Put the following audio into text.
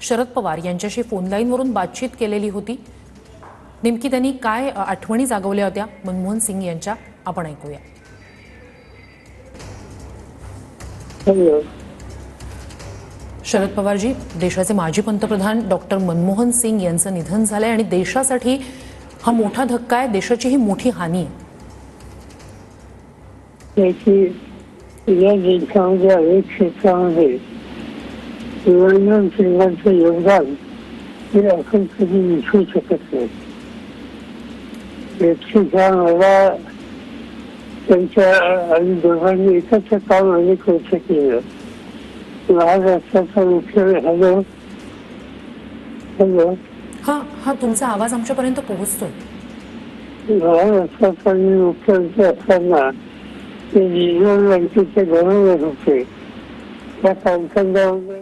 शरद पवार यांच्याशी फोन लाईनवरून बातचीत केलेली होती। नेमकी त्यांनी काय आठवणी जागवल्या होत्या मनमोहन सिंग यांच्या, आपण ऐकूया। शरद पवारजी, देशाचे माजी पंतप्रधान डॉक्टर मनमोहन सिंग यांचं निधन झालंय आणि देशासाठी हा मोठा धक्का आहे, देशाची ही मोठी हानी आहे। या देशामध्ये अनेक क्षेत्रामध्ये मनमोहन सिंगांचं योगदान हे आपण कधी विसरू शकत नाही। व्यक्तीचा मला त्यांच्या आणि दोघांनी एकत्र काम अनेक वर्ष केलं। महाराष्ट्राचा मुख्य हॅलो हॅलो हा हा तुमचा आवाज आमच्यापर्यंत पोहोचतोय। महाराष्ट्राचा मुख्यमंत्री असताना ते रिझर्व्ह बँकेचे गव्हर्नर होते। त्या कालखंडामध्ये